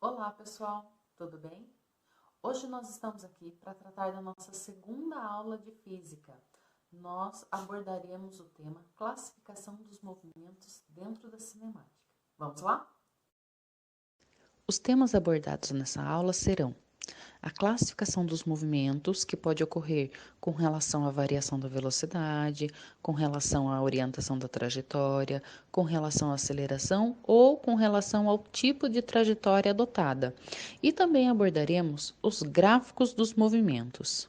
Olá, pessoal, tudo bem? Hoje nós estamos aqui para tratar da nossa segunda aula de física. Nós abordaremos o tema classificação dos movimentos dentro da cinemática. Vamos lá? Os temas abordados nessa aula serão a classificação dos movimentos, que pode ocorrer com relação à variação da velocidade, com relação à orientação da trajetória, com relação à aceleração ou com relação ao tipo de trajetória adotada. E também abordaremos os gráficos dos movimentos.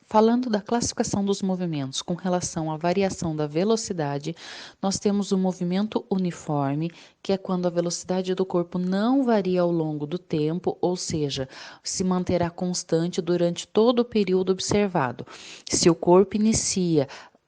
Falando da classificação dos movimentos com relação à variação da velocidade, nós temos o movimento uniforme, que é quando a velocidade do corpo não varia ao longo do tempo, ou seja, se manterá constante durante todo o período observado. Se o corpo inicia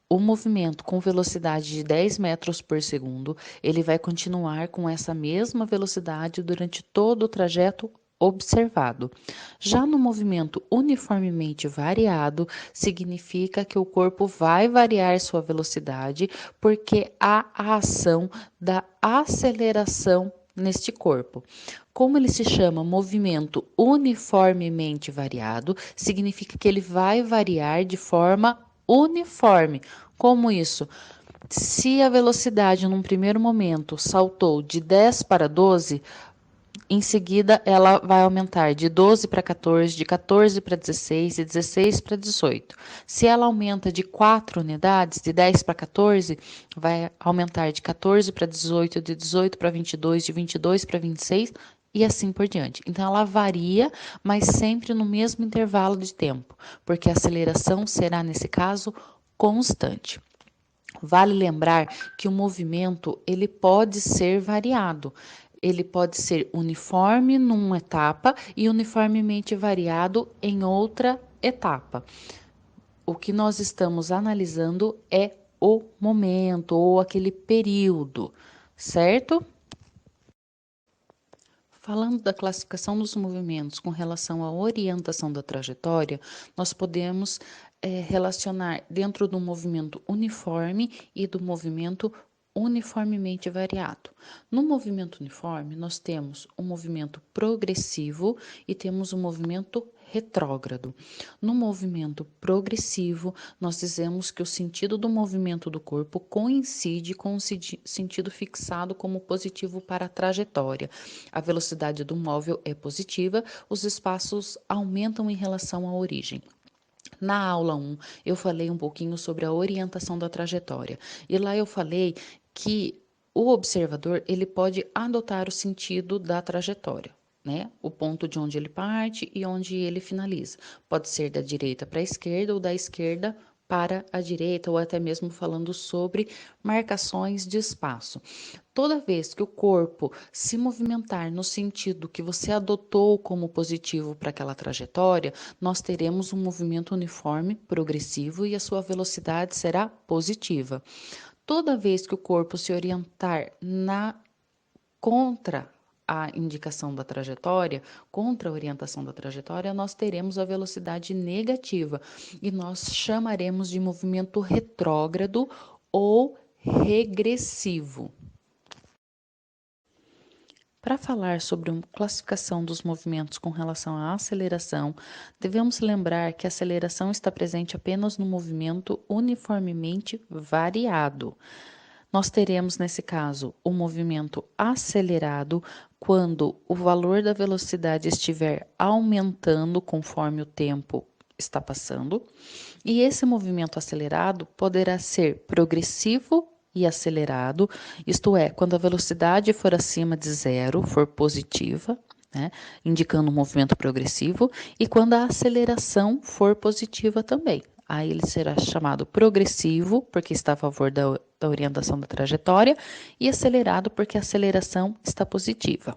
o movimento com velocidade de 10 metros por segundo, ele vai continuar com essa mesma velocidade durante todo o trajeto observado. Já no movimento uniformemente variado, significa que o corpo vai variar sua velocidade porque há a ação da aceleração neste corpo. Como ele se chama movimento uniformemente variado, significa que ele vai variar de forma uniforme. Como isso? Se a velocidade num primeiro momento saltou de 10 para 12, em seguida, ela vai aumentar de 12 para 14, de 14 para 16 e 16 para 18. Se ela aumenta de 4 unidades, de 10 para 14, vai aumentar de 14 para 18, de 18 para 22, de 22 para 26 e assim por diante. Então, ela varia, mas sempre no mesmo intervalo de tempo, porque a aceleração será, nesse caso, constante. Vale lembrar que o movimento ele pode ser variado. Ele pode ser uniforme numa etapa e uniformemente variado em outra etapa. O que nós estamos analisando é o momento ou aquele período, certo? Falando da classificação dos movimentos com relação à orientação da trajetória, nós podemos relacionar dentro do movimento uniforme e do movimento uniformemente variado. No movimento uniforme, nós temos um movimento progressivo e temos um movimento retrógrado. No movimento progressivo, nós dizemos que o sentido do movimento do corpo coincide com o sentido fixado como positivo para a trajetória. A velocidade do móvel é positiva, os espaços aumentam em relação à origem. Na aula 1, eu falei um pouquinho sobre a orientação da trajetória. E lá eu falei que o observador ele pode adotar o sentido da trajetória, né? O ponto de onde ele parte e onde ele finaliza. Pode ser da direita para a esquerda ou da esquerda para a direita, ou até mesmo falando sobre marcações de espaço. Toda vez que o corpo se movimentar no sentido que você adotou como positivo para aquela trajetória, nós teremos um movimento uniforme, progressivo e a sua velocidade será positiva. Toda vez que o corpo se orientar na contra a indicação da trajetória, contra a orientação da trajetória, nós teremos a velocidade negativa e nós chamaremos de movimento retrógrado ou regressivo. Para falar sobre a classificação dos movimentos com relação à aceleração, devemos lembrar que a aceleração está presente apenas no movimento uniformemente variado. Nós teremos, nesse caso, o movimento acelerado quando o valor da velocidade estiver aumentando conforme o tempo está passando, e esse movimento acelerado poderá ser progressivo e acelerado, isto é, quando a velocidade for acima de zero, for positiva, né, indicando um movimento progressivo, e quando a aceleração for positiva também. Aí ele será chamado progressivo, porque está a favor da orientação da trajetória, e acelerado, porque a aceleração está positiva.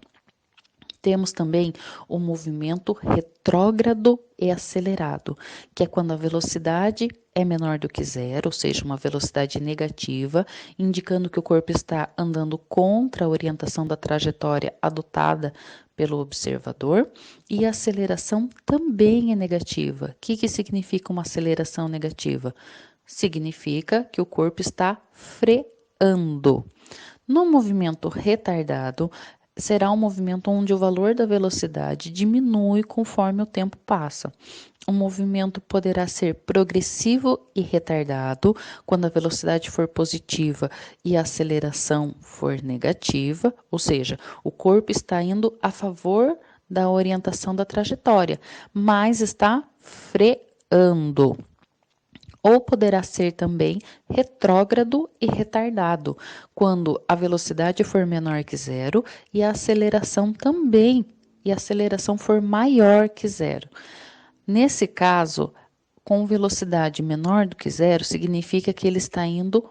Temos também o movimento retrógrado e acelerado, que é quando a velocidade é menor do que zero, ou seja, uma velocidade negativa, indicando que o corpo está andando contra a orientação da trajetória adotada pelo observador, e a aceleração também é negativa. O que significa uma aceleração negativa? Significa que o corpo está freando. No movimento retardado, será um movimento onde o valor da velocidade diminui conforme o tempo passa. O movimento poderá ser progressivo e retardado quando a velocidade for positiva e a aceleração for negativa, ou seja, o corpo está indo a favor da orientação da trajetória, mas está freando. Ou poderá ser também retrógrado e retardado, quando a velocidade for menor que zero e a aceleração também, e a aceleração for maior que zero. Nesse caso, com velocidade menor do que zero, significa que ele está indo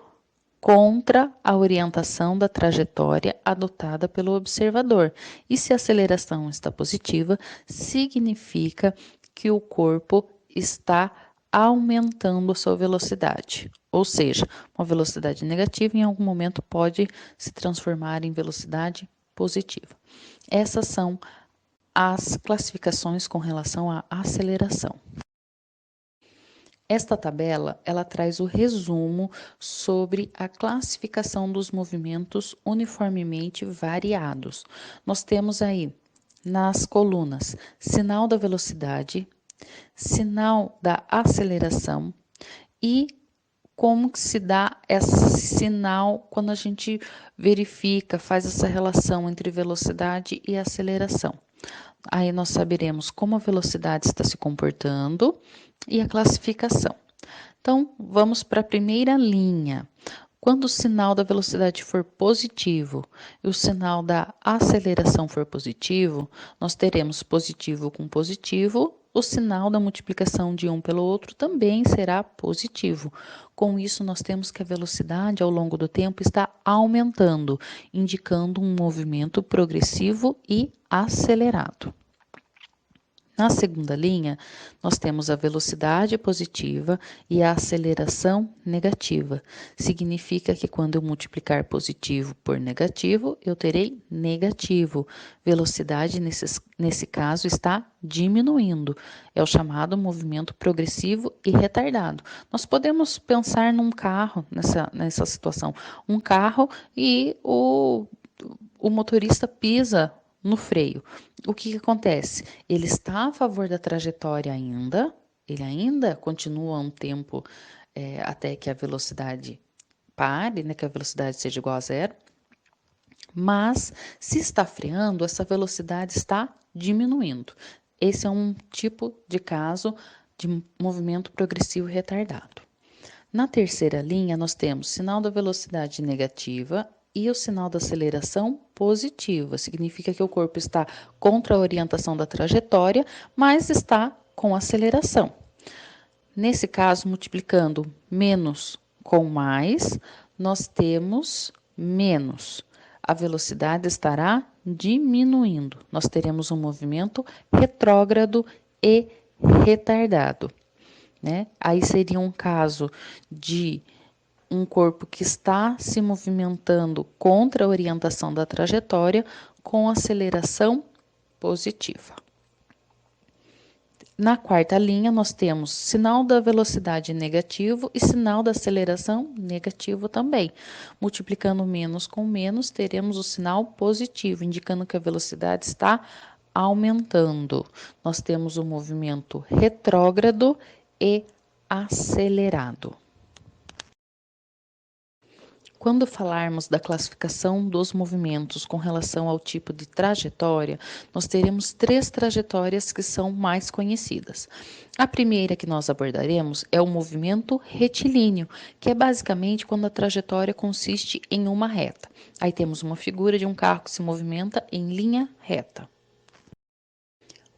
contra a orientação da trajetória adotada pelo observador. E se a aceleração está positiva, significa que o corpo está aumentando a sua velocidade. Ou seja, uma velocidade negativa em algum momento pode se transformar em velocidade positiva. Essas são as classificações com relação à aceleração. Esta tabela, ela traz o resumo sobre a classificação dos movimentos uniformemente variados. Nós temos aí nas colunas sinal da velocidade, sinal da aceleração e como que se dá esse sinal quando a gente verifica, faz essa relação entre velocidade e aceleração. Aí nós saberemos como a velocidade está se comportando e a classificação. Então, vamos para a primeira linha. Quando o sinal da velocidade for positivo e o sinal da aceleração for positivo, nós teremos positivo com positivo, o sinal da multiplicação de um pelo outro também será positivo. Com isso, nós temos que a velocidade ao longo do tempo está aumentando, indicando um movimento progressivo e acelerado. Na segunda linha, nós temos a velocidade positiva e a aceleração negativa. Significa que quando eu multiplicar positivo por negativo, eu terei negativo. Velocidade, nesse caso, está diminuindo. É o chamado movimento progressivo e retardado. Nós podemos pensar num carro, nessa situação. Um carro e o motorista pisa no freio. O que acontece? Ele está a favor da trajetória ainda, ele ainda continua um tempo até que a velocidade pare, né, que a velocidade seja igual a zero, mas se está freando, essa velocidade está diminuindo. Esse é um tipo de caso de movimento progressivo retardado. Na terceira linha, nós temos sinal da velocidade negativa e o sinal da aceleração positiva. Significa que o corpo está contra a orientação da trajetória, mas está com aceleração. Nesse caso, multiplicando menos com mais, nós temos menos. A velocidade estará diminuindo. Nós teremos um movimento retrógrado e retardado. Né? Aí seria um caso de um corpo que está se movimentando contra a orientação da trajetória com aceleração positiva. Na quarta linha, nós temos sinal da velocidade negativo e sinal da aceleração negativo também. Multiplicando menos com menos, teremos o sinal positivo, indicando que a velocidade está aumentando. Nós temos o movimento retrógrado e acelerado. Quando falarmos da classificação dos movimentos com relação ao tipo de trajetória, nós teremos 3 trajetórias que são mais conhecidas. A primeira que nós abordaremos é o movimento retilíneo, que é basicamente quando a trajetória consiste em uma reta. Aí temos uma figura de um carro que se movimenta em linha reta.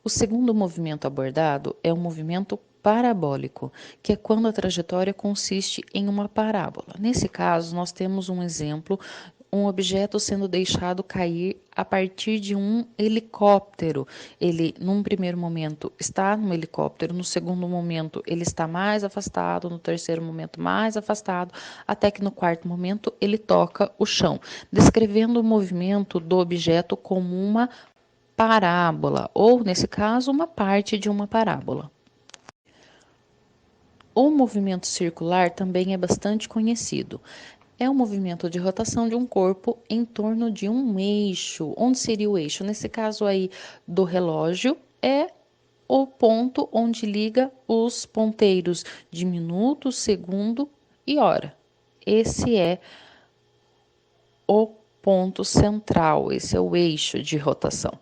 O segundo movimento abordado é o movimento parabólico, que é quando a trajetória consiste em uma parábola. Nesse caso, nós temos um exemplo, um objeto sendo deixado cair a partir de um helicóptero. Ele, num primeiro momento, está no helicóptero, no segundo momento, ele está mais afastado, no terceiro momento, mais afastado, até que no quarto momento, ele toca o chão, descrevendo o movimento do objeto como uma parábola, ou, nesse caso, uma parte de uma parábola. O movimento circular também é bastante conhecido. é o movimento de rotação de um corpo em torno de um eixo. Onde seria o eixo? Nesse caso aí do relógio, é o ponto onde liga os ponteiros de minuto, segundo e hora. Esse é o ponto central, esse é o eixo de rotação.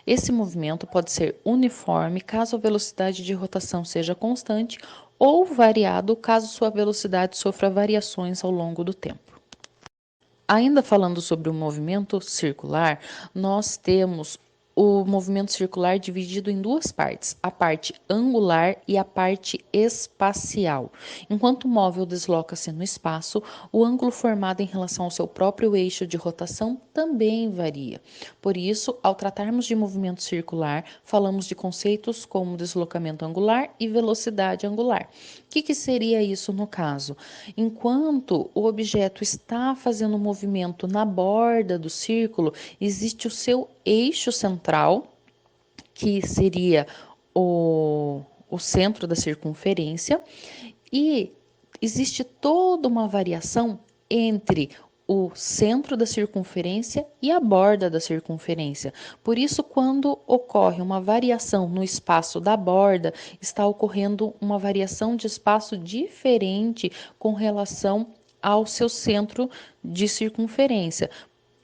Esse movimento pode ser uniforme caso a velocidade de rotação seja constante ou variado caso sua velocidade sofra variações ao longo do tempo. Ainda falando sobre o movimento circular, nós temos o movimento circular dividido em duas partes, a parte angular e a parte espacial. Enquanto o móvel desloca-se no espaço, o ângulo formado em relação ao seu próprio eixo de rotação também varia. Por isso, ao tratarmos de movimento circular, falamos de conceitos como deslocamento angular e velocidade angular. O que seria isso no caso? Enquanto o objeto está fazendo um movimento na borda do círculo, existe o seu eixo central, que seria o centro da circunferência, e existe toda uma variação entre o centro da circunferência e a borda da circunferência. Por isso, quando ocorre uma variação no espaço da borda, está ocorrendo uma variação de espaço diferente com relação ao seu centro de circunferência.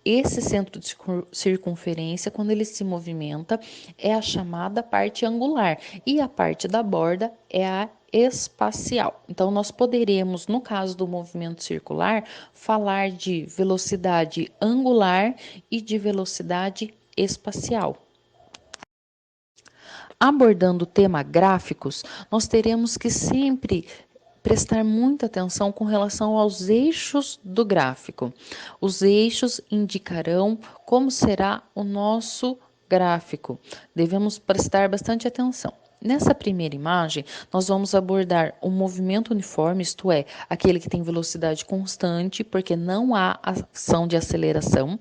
Esse centro de circunferência, quando ele se movimenta, é a chamada parte angular e a parte da borda é a espacial. Então, nós poderemos, no caso do movimento circular, falar de velocidade angular e de velocidade espacial. Abordando o tema gráficos, nós teremos que sempre prestar muita atenção com relação aos eixos do gráfico. Os eixos indicarão como será o nosso gráfico. Devemos prestar bastante atenção. Nessa primeira imagem, nós vamos abordar o movimento uniforme, isto é, aquele que tem velocidade constante, porque não há ação de aceleração.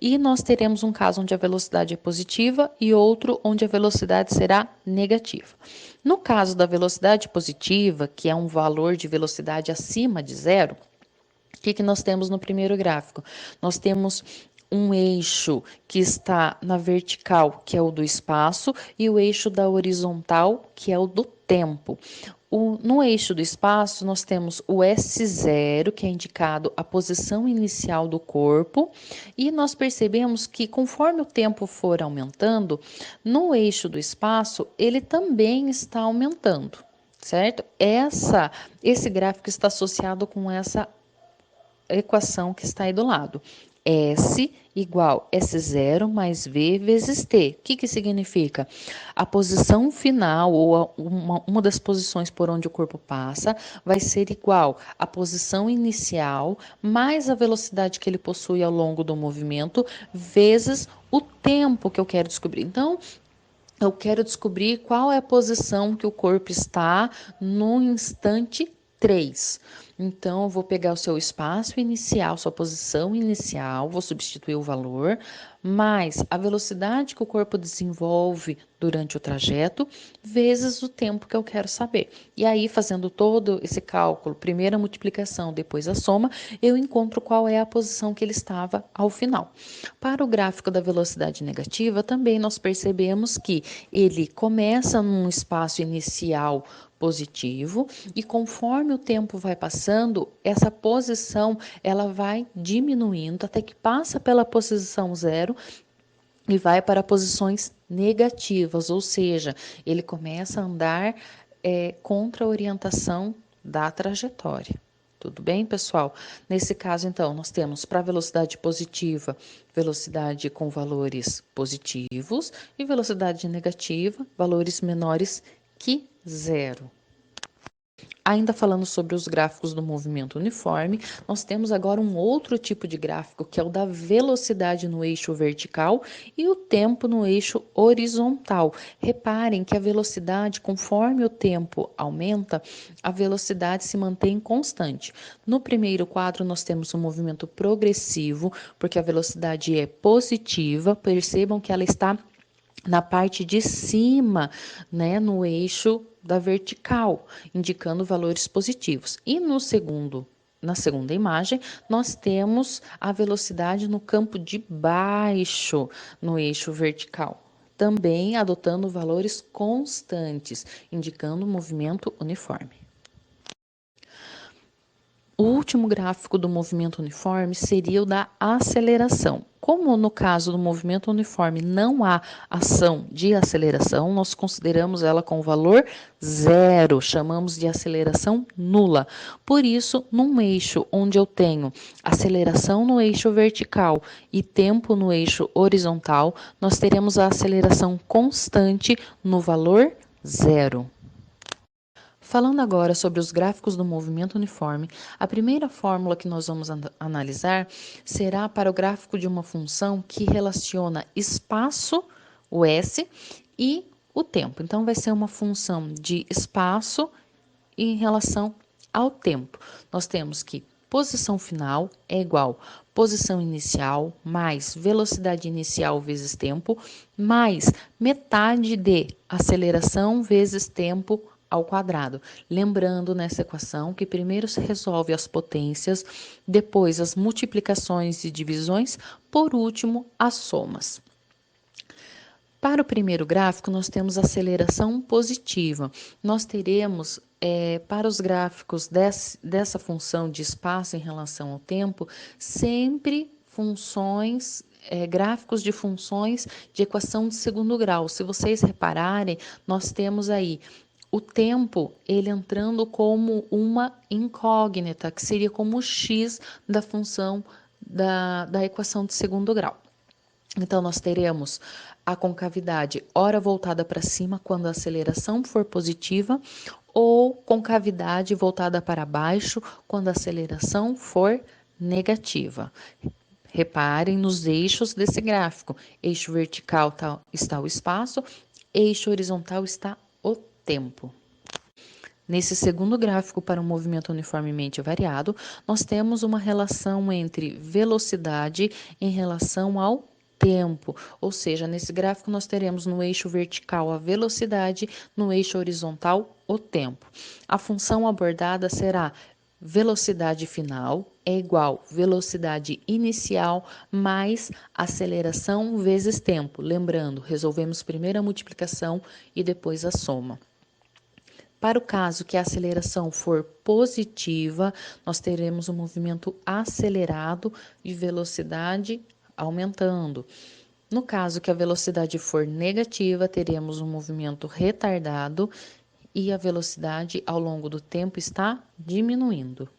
E nós teremos um caso onde a velocidade é positiva e outro onde a velocidade será negativa. No caso da velocidade positiva, que é um valor de velocidade acima de zero, o que nós temos no primeiro gráfico? Nós temos um eixo que está na vertical, que é o do espaço, e o eixo da horizontal, que é o do tempo. No eixo do espaço, nós temos o S0, que é indicado a posição inicial do corpo, e nós percebemos que conforme o tempo for aumentando, no eixo do espaço, ele também está aumentando, certo? Esse gráfico está associado com essa equação que está aí do lado. S igual S0 mais V vezes T. O que significa? A posição final, ou uma das posições por onde o corpo passa, vai ser igual à posição inicial mais a velocidade que ele possui ao longo do movimento, vezes o tempo que eu quero descobrir. Então, eu quero descobrir qual é a posição que o corpo está no instante 3. Então, eu vou pegar o seu espaço inicial, sua posição inicial, vou substituir o valor, mais a velocidade que o corpo desenvolve durante o trajeto, vezes o tempo que eu quero saber. E aí, fazendo todo esse cálculo, primeiro a multiplicação, depois a soma, eu encontro qual é a posição que ele estava ao final. Para o gráfico da velocidade negativa, também nós percebemos que ele começa num espaço inicial positivo e conforme o tempo vai passando, essa posição ela vai diminuindo até que passa pela posição zero e vai para posições negativas, ou seja, ele começa a andar contra a orientação da trajetória. Tudo bem, pessoal? Nesse caso, então, nós temos para velocidade positiva, velocidade com valores positivos e velocidade negativa, valores menores que zero. Ainda falando sobre os gráficos do movimento uniforme, nós temos agora um outro tipo de gráfico, que é o da velocidade no eixo vertical e o tempo no eixo horizontal. Reparem que a velocidade, conforme o tempo aumenta, a velocidade se mantém constante. No primeiro quadro, nós temos um movimento progressivo, porque a velocidade é positiva. Percebam que ela está na parte de cima, né, no eixo da vertical, indicando valores positivos. E no segundo Na segunda imagem, nós temos a velocidade no campo de baixo, no eixo vertical, também adotando valores constantes, indicando movimento uniforme. O último gráfico do movimento uniforme seria o da aceleração. Como no caso do movimento uniforme não há ação de aceleração, nós consideramos ela com o valor zero, chamamos de aceleração nula. Por isso, num eixo onde eu tenho aceleração no eixo vertical e tempo no eixo horizontal, nós teremos a aceleração constante no valor zero. Falando agora sobre os gráficos do movimento uniforme, a primeira fórmula que nós vamos analisar será para o gráfico de uma função que relaciona espaço, o S, e o tempo. Então, vai ser uma função de espaço em relação ao tempo. Nós temos que posição final é igual posição inicial mais velocidade inicial vezes tempo, mais metade de aceleração vezes tempo ao quadrado. Lembrando nessa equação que primeiro se resolve as potências, depois as multiplicações e divisões, por último as somas. Para o primeiro gráfico, nós temos aceleração positiva. Nós teremos, para os gráficos dessa função de espaço em relação ao tempo, sempre funções, gráficos de funções de equação de segundo grau. Se vocês repararem, nós temos aí o tempo, ele entrando como uma incógnita, que seria como o x da função da equação de segundo grau. Então, nós teremos a concavidade ora voltada para cima quando a aceleração for positiva, ou concavidade voltada para baixo quando a aceleração for negativa. Reparem nos eixos desse gráfico. Eixo vertical está o espaço, eixo horizontal está o tempo. Nesse segundo gráfico para um movimento uniformemente variado, nós temos uma relação entre velocidade em relação ao tempo, ou seja, nesse gráfico nós teremos no eixo vertical a velocidade, no eixo horizontal o tempo. A função abordada será velocidade final é igual velocidade inicial mais aceleração vezes tempo. Lembrando, resolvemos primeiro a multiplicação e depois a soma. Para o caso que a aceleração for positiva, nós teremos um movimento acelerado e velocidade aumentando. No caso que a velocidade for negativa, teremos um movimento retardado e a velocidade ao longo do tempo está diminuindo.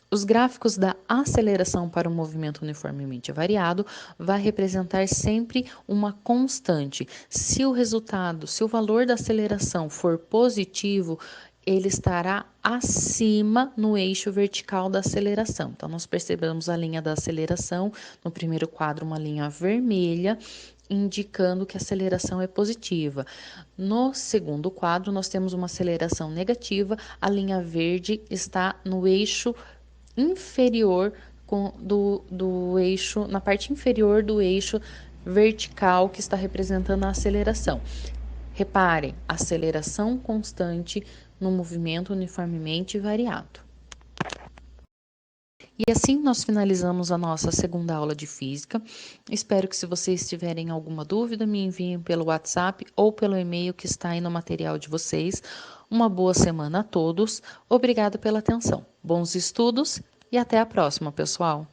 Os gráficos da aceleração para o movimento uniformemente variado vai representar sempre uma constante. Se o valor da aceleração for positivo, ele estará acima no eixo vertical da aceleração. Então, nós percebemos a linha da aceleração, no primeiro quadro, uma linha vermelha, indicando que a aceleração é positiva. No segundo quadro, nós temos uma aceleração negativa, a linha verde está no eixo inferior do eixo, na parte inferior do eixo vertical que está representando a aceleração. Reparem, aceleração constante no movimento uniformemente variado. E assim nós finalizamos a nossa segunda aula de física. Espero que, se vocês tiverem alguma dúvida, me enviem pelo WhatsApp ou pelo e-mail que está aí no material de vocês. Uma boa semana a todos. Obrigada pela atenção. Bons estudos e até a próxima, pessoal!